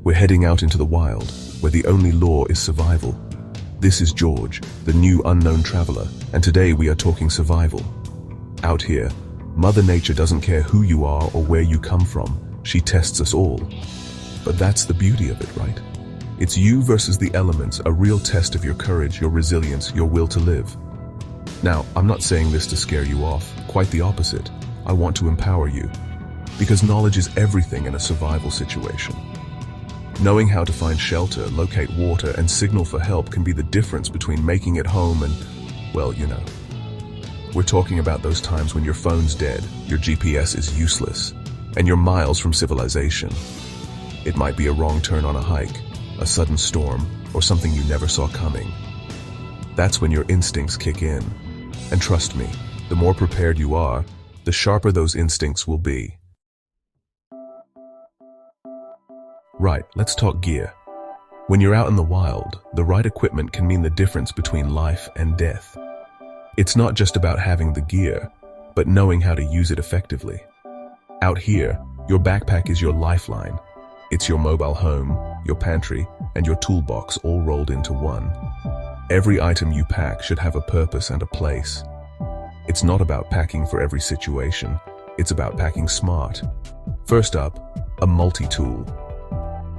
We're heading out into the wild, where the only law is survival. This is George, the new unknown traveler, and today we are talking survival. Out here, Mother Nature doesn't care who you are or where you come from. She tests us all. But that's the beauty of it, right? It's you versus the elements, a real test of your courage, your resilience, your will to live. Now, I'm not saying this to scare you off, quite the opposite. I want to empower you, because knowledge is everything in a survival situation. Knowing how to find shelter, locate water, and signal for help can be the difference between making it home and, well, you know. We're talking about those times when your phone's dead, your GPS is useless, and you're miles from civilization. It might be a wrong turn on a hike, a sudden storm, or something you never saw coming. That's when your instincts kick in. And trust me, the more prepared you are, the sharper those instincts will be. Right, let's talk gear. When you're out in the wild, the right equipment can mean the difference between life and death. It's not just about having the gear, but knowing how to use it effectively. Out here, your backpack is your lifeline. It's your mobile home, your pantry, and your toolbox all rolled into one. Every item you pack should have a purpose and a place. It's not about packing for every situation. It's about packing smart. First up, a multi-tool.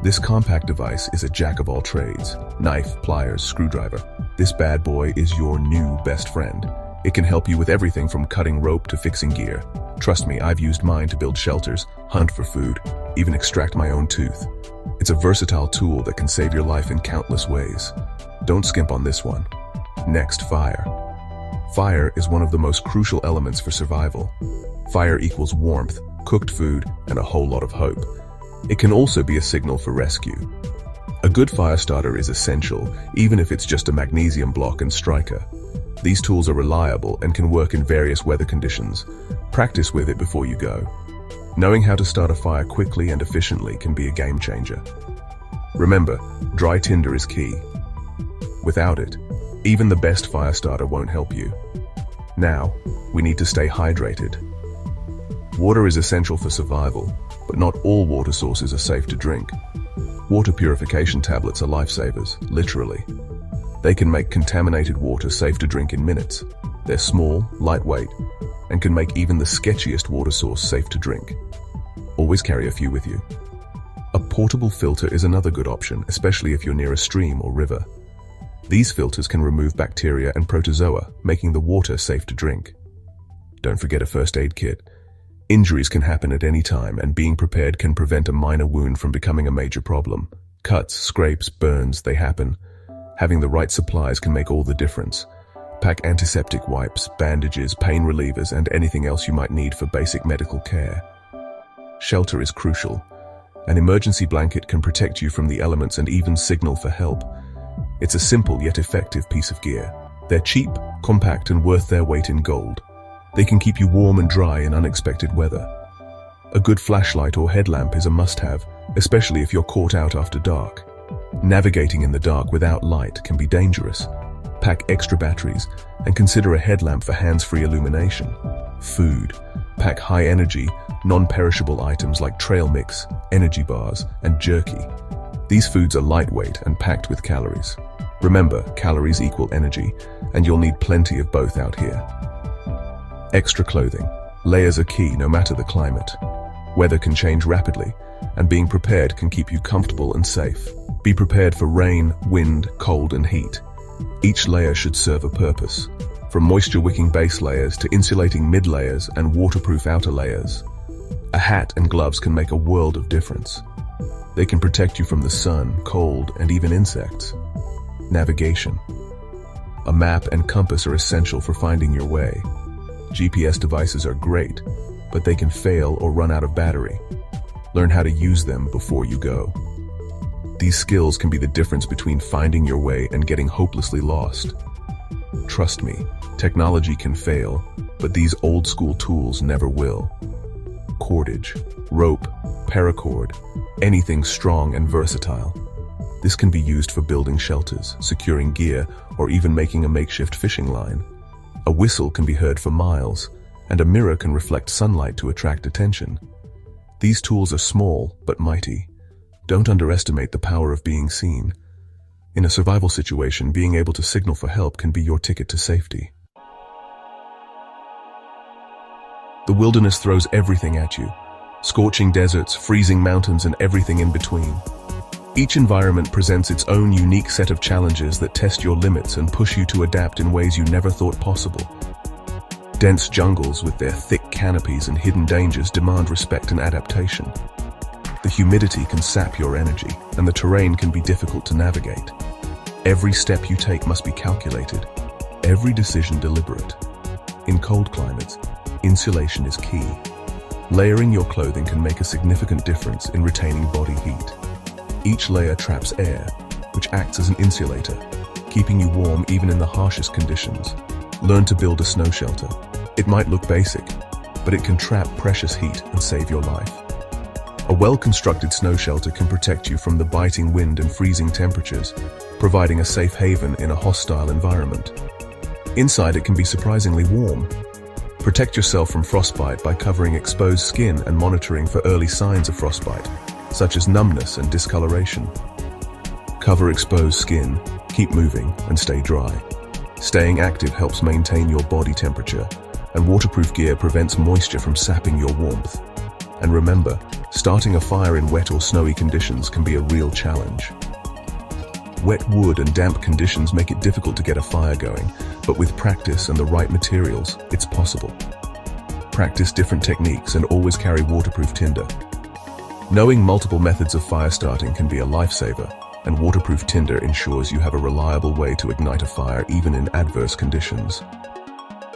This compact device is a jack of all trades. Knife, pliers, screwdriver. This bad boy is your new best friend. It can help you with everything from cutting rope to fixing gear. Trust me, I've used mine to build shelters, hunt for food, even extract my own tooth. It's a versatile tool that can save your life in countless ways. Don't skimp on this one. Next, fire. Fire is one of the most crucial elements for survival. Fire equals warmth, cooked food, and a whole lot of hope. It can also be a signal for rescue. A good fire starter is essential, even if it's just a magnesium block and striker. These tools are reliable and can work in various weather conditions. Practice with it before you go. Knowing how to start a fire quickly and efficiently can be a game changer. Remember, dry tinder is key. Without it, even the best fire starter won't help you. Now, we need to stay hydrated. Water is essential for survival, but not all water sources are safe to drink. Water purification tablets are lifesavers, literally. They can make contaminated water safe to drink in minutes. They're small, lightweight, and can make even the sketchiest water source safe to drink. Always carry a few with you. A portable filter is another good option, especially if you're near a stream or river. These filters can remove bacteria and protozoa, making the water safe to drink. Don't forget a first aid kit. Injuries can happen at any time, and being prepared can prevent a minor wound from becoming a major problem. Cuts, scrapes, burns, they happen. Having the right supplies can make all the difference. Pack antiseptic wipes, bandages, pain relievers, and anything else you might need for basic medical care. Shelter is crucial. An emergency blanket can protect you from the elements and even signal for help. It's a simple yet effective piece of gear. They're cheap, compact, and worth their weight in gold. They can keep you warm and dry in unexpected weather. A good flashlight or headlamp is a must-have, especially if you're caught out after dark. Navigating in the dark without light can be dangerous. Pack extra batteries and consider a headlamp for hands-free illumination. Food. Pack high-energy, non-perishable items like trail mix, energy bars, and jerky. These foods are lightweight and packed with calories. Remember, calories equal energy, and you'll need plenty of both out here. Extra clothing. Layers are key no matter the climate. Weather can change rapidly, and being prepared can keep you comfortable and safe. Be prepared for rain, wind, cold, and heat. Each layer should serve a purpose, from moisture-wicking base layers to insulating mid-layers and waterproof outer layers. A hat and gloves can make a world of difference. They can protect you from the sun, cold, and even insects. Navigation. A map and compass are essential for finding your way. GPS devices are great, but they can fail or run out of battery. Learn how to use them before you go. These skills can be the difference between finding your way and getting hopelessly lost. Trust me, technology can fail, but these old-school tools never will. Cordage, rope, paracord, anything strong and versatile. This can be used for building shelters, securing gear, or even making a makeshift fishing line. A whistle can be heard for miles, and a mirror can reflect sunlight to attract attention. These tools are small but mighty. Don't underestimate the power of being seen. In a survival situation, being able to signal for help can be your ticket to safety. The wilderness throws everything at you. Scorching deserts, freezing mountains, and everything in between. Each environment presents its own unique set of challenges that test your limits and push you to adapt in ways you never thought possible. Dense jungles with their thick canopies and hidden dangers demand respect and adaptation. The humidity can sap your energy, and the terrain can be difficult to navigate. Every step you take must be calculated, every decision deliberate. In cold climates, insulation is key. Layering your clothing can make a significant difference in retaining body heat. Each layer traps air, which acts as an insulator, keeping you warm even in the harshest conditions. Learn to build a snow shelter. It might look basic, but it can trap precious heat and save your life. A well-constructed snow shelter can protect you from the biting wind and freezing temperatures, providing a safe haven in a hostile environment. Inside, it can be surprisingly warm. Protect yourself from frostbite by covering exposed skin and monitoring for early signs of frostbite, such as numbness and discoloration. Cover exposed skin, keep moving, and stay dry. Staying active helps maintain your body temperature, and waterproof gear prevents moisture from sapping your warmth. And remember, starting a fire in wet or snowy conditions can be a real challenge. Wet wood and damp conditions make it difficult to get a fire going, but with practice and the right materials, it's possible. Practice different techniques and always carry waterproof tinder. Knowing multiple methods of fire starting can be a lifesaver, and waterproof tinder ensures you have a reliable way to ignite a fire even in adverse conditions.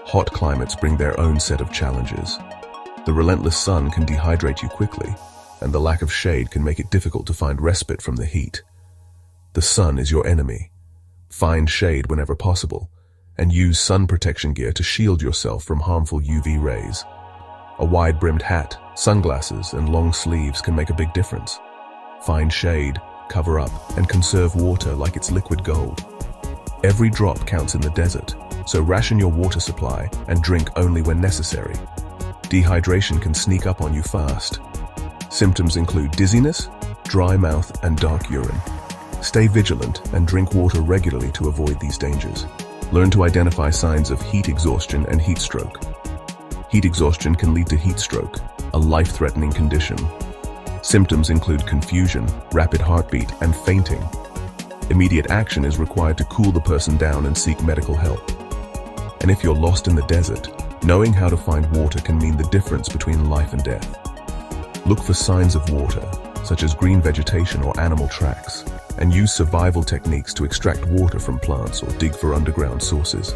Hot climates bring their own set of challenges. The relentless sun can dehydrate you quickly, and the lack of shade can make it difficult to find respite from the heat. The sun is your enemy. Find shade whenever possible, and use sun protection gear to shield yourself from harmful UV rays. A wide-brimmed hat, sunglasses, and long sleeves can make a big difference. Find shade, cover up, and conserve water like it's liquid gold. Every drop counts in the desert, so ration your water supply and drink only when necessary. Dehydration can sneak up on you fast. Symptoms include dizziness, dry mouth, and dark urine. Stay vigilant and drink water regularly to avoid these dangers. Learn to identify signs of heat exhaustion and heat stroke. Heat exhaustion can lead to heat stroke, a life-threatening condition. Symptoms include confusion, rapid heartbeat, and fainting. Immediate action is required to cool the person down and seek medical help. And if you're lost in the desert, knowing how to find water can mean the difference between life and death. Look for signs of water, such as green vegetation or animal tracks, and use survival techniques to extract water from plants or dig for underground sources.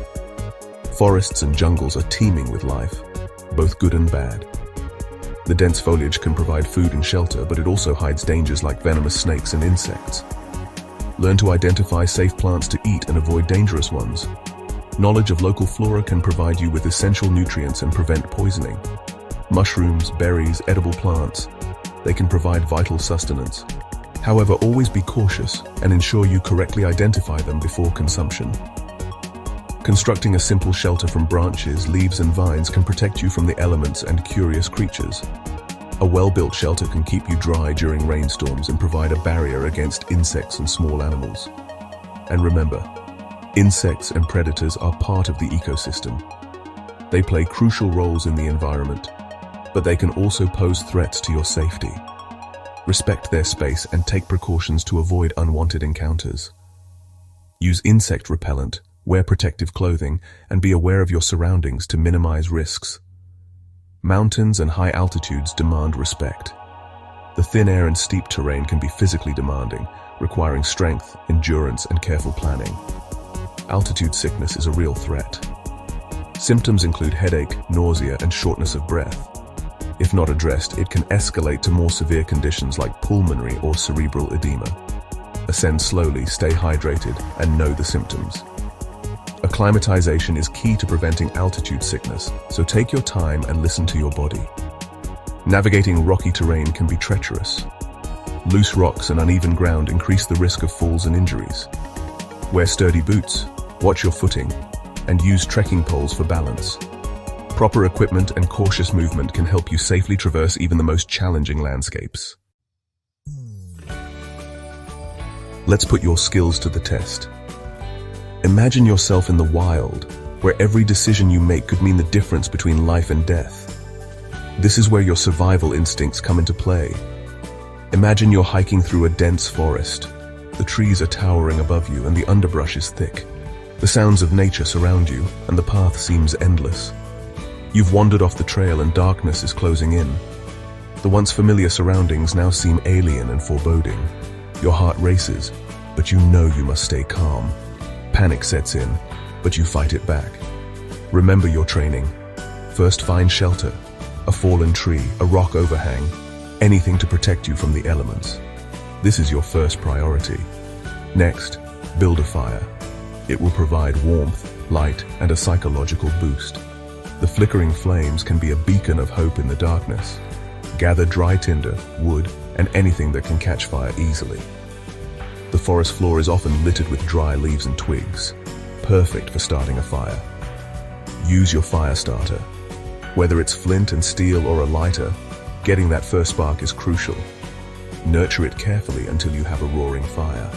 Forests and jungles are teeming with life, both good and bad. The dense foliage can provide food and shelter, but it also hides dangers like venomous snakes and insects. Learn to identify safe plants to eat and avoid dangerous ones. Knowledge of local flora can provide you with essential nutrients and prevent poisoning. Mushrooms, berries, edible plants, they can provide vital sustenance. However, always be cautious and ensure you correctly identify them before consumption. Constructing a simple shelter from branches, leaves, and vines can protect you from the elements and curious creatures. A well-built shelter can keep you dry during rainstorms and provide a barrier against insects and small animals. And remember, insects and predators are part of the ecosystem. They play crucial roles in the environment, but they can also pose threats to your safety. Respect their space and take precautions to avoid unwanted encounters. Use insect repellent, wear protective clothing, and be aware of your surroundings to minimize risks. Mountains and high altitudes demand respect. The thin air and steep terrain can be physically demanding, requiring strength, endurance, and careful planning. Altitude sickness is a real threat. Symptoms include headache, nausea, and shortness of breath. If not addressed, it can escalate to more severe conditions like pulmonary or cerebral edema. Ascend slowly, stay hydrated, and know the symptoms. Acclimatization is key to preventing altitude sickness, so take your time and listen to your body. Navigating rocky terrain can be treacherous. Loose rocks and uneven ground increase the risk of falls and injuries. Wear sturdy boots, watch your footing, and use trekking poles for balance. Proper equipment and cautious movement can help you safely traverse even the most challenging landscapes. Let's put your skills to the test. Imagine yourself in the wild, where every decision you make could mean the difference between life and death. This is where your survival instincts come into play. Imagine you're hiking through a dense forest. The trees are towering above you and the underbrush is thick. The sounds of nature surround you and the path seems endless. You've wandered off the trail and darkness is closing in. The once familiar surroundings now seem alien and foreboding. Your heart races, but you know you must stay calm. Panic sets in, but you fight it back. Remember your training. First, find shelter. A fallen tree, a rock overhang, anything to protect you from the elements. This is your first priority. Next, build a fire. It will provide warmth, light, and a psychological boost. The flickering flames can be a beacon of hope in the darkness. Gather dry tinder, wood, and anything that can catch fire easily. The forest floor is often littered with dry leaves and twigs, perfect for starting a fire. Use your fire starter. Whether it's flint and steel or a lighter, getting that first spark is crucial. Nurture it carefully until you have a roaring fire.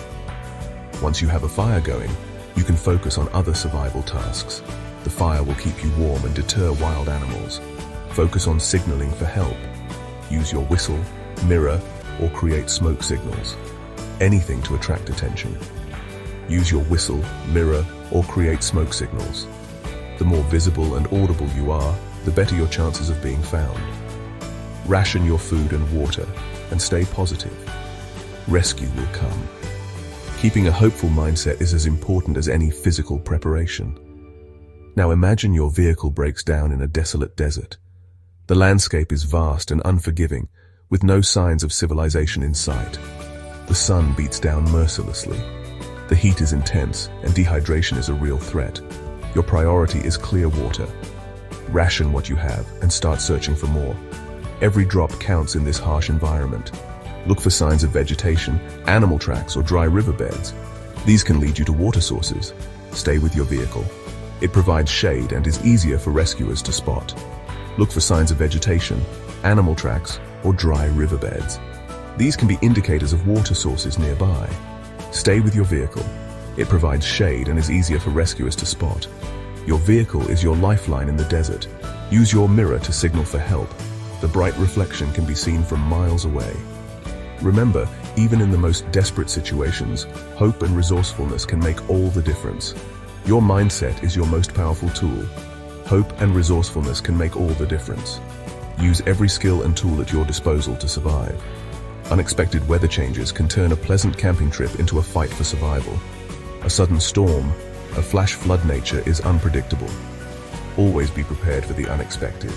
Once you have a fire going, you can focus on other survival tasks. The fire will keep you warm and deter wild animals. Focus on signaling for help. Use your whistle, mirror, or create smoke signals. Anything to attract attention. Use your whistle, mirror, or create smoke signals. The more visible and audible you are, the better your chances of being found. Ration your food and water, and stay positive. Rescue will come. Keeping a hopeful mindset is as important as any physical preparation. Now imagine your vehicle breaks down in a desolate desert. The landscape is vast and unforgiving, with no signs of civilization in sight. The sun beats down mercilessly. The heat is intense, and dehydration is a real threat. Your priority is clear water. Ration what you have and start searching for more. Every drop counts in this harsh environment. Look for signs of vegetation, animal tracks, or dry riverbeds. These can lead you to water sources. Stay with your vehicle. It provides shade and is easier for rescuers to spot. Look for signs of vegetation, animal tracks, or dry riverbeds. These can be indicators of water sources nearby. Stay with your vehicle. It provides shade and is easier for rescuers to spot. Your vehicle is your lifeline in the desert. Use your mirror to signal for help. The bright reflection can be seen from miles away. Remember, even in the most desperate situations, hope and resourcefulness can make all the difference. Your mindset is your most powerful tool. Hope and resourcefulness can make all the difference. Use every skill and tool at your disposal to survive. Unexpected weather changes can turn a pleasant camping trip into a fight for survival. A sudden storm, a flash flood nature is unpredictable. Always be prepared for the unexpected.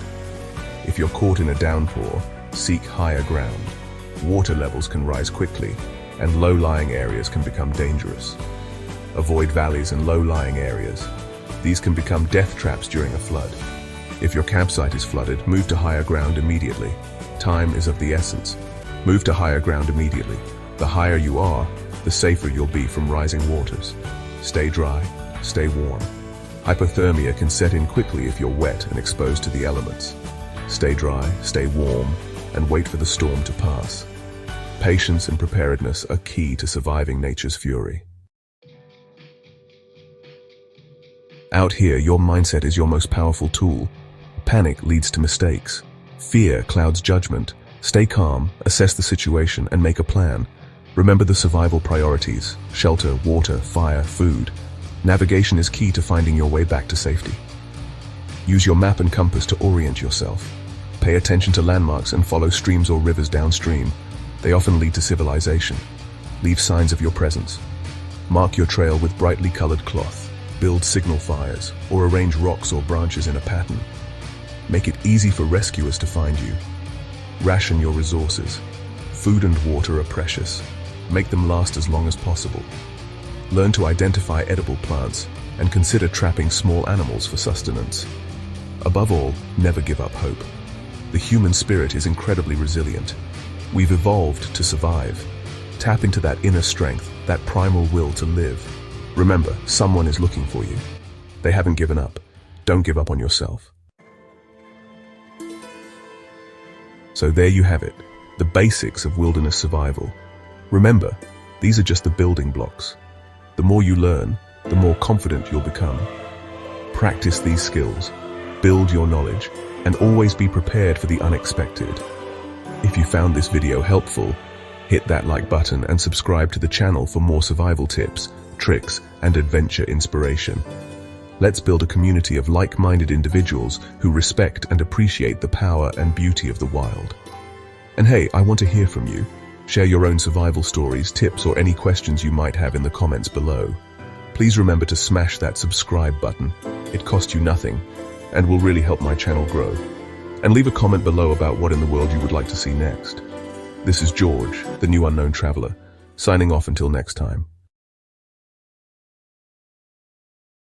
If you're caught in a downpour, seek higher ground. Water levels can rise quickly, and low-lying areas can become dangerous. Avoid valleys and low-lying areas. These can become death traps during a flood. If your campsite is flooded, move to higher ground immediately. Time is of the essence. Move to higher ground immediately. The higher you are, the safer you'll be from rising waters. Stay dry, stay warm. Hypothermia can set in quickly if you're wet and exposed to the elements. Stay dry, stay warm, and wait for the storm to pass. Patience and preparedness are key to surviving nature's fury. Out here, your mindset is your most powerful tool. Panic leads to mistakes. Fear clouds judgment. Stay calm, assess the situation, and make a plan. Remember the survival priorities: shelter, water, fire, food. Navigation is key to finding your way back to safety. Use your map and compass to orient yourself. Pay attention to landmarks and follow streams or rivers downstream. They often lead to civilization. Leave signs of your presence. Mark your trail with brightly colored cloth. Build signal fires, or arrange rocks or branches in a pattern. Make it easy for rescuers to find you. Ration your resources. Food and water are precious. Make them last as long as possible. Learn to identify edible plants and consider trapping small animals for sustenance. Above all, never give up hope. The human spirit is incredibly resilient. We've evolved to survive. Tap into that inner strength, that primal will to live. Remember, someone is looking for you. They haven't given up. Don't give up on yourself. So there you have it, the basics of wilderness survival. Remember, These are just the building blocks. The more you learn, the more confident you'll become. Practice these skills, build your knowledge, and always be prepared for the unexpected. If you found this video helpful, hit that like button and subscribe to the channel for more survival tips, tricks, and adventure inspiration. Let's build a community of like-minded individuals who respect and appreciate the power and beauty of the wild. And hey, I want to hear from you. Share your own survival stories, tips, or any questions you might have in the comments below. Please remember to smash that subscribe button. It costs you nothing and will really help my channel grow. And leave a comment below about what in the world you would like to see next. This is George, the new unknown traveler, signing off until next time.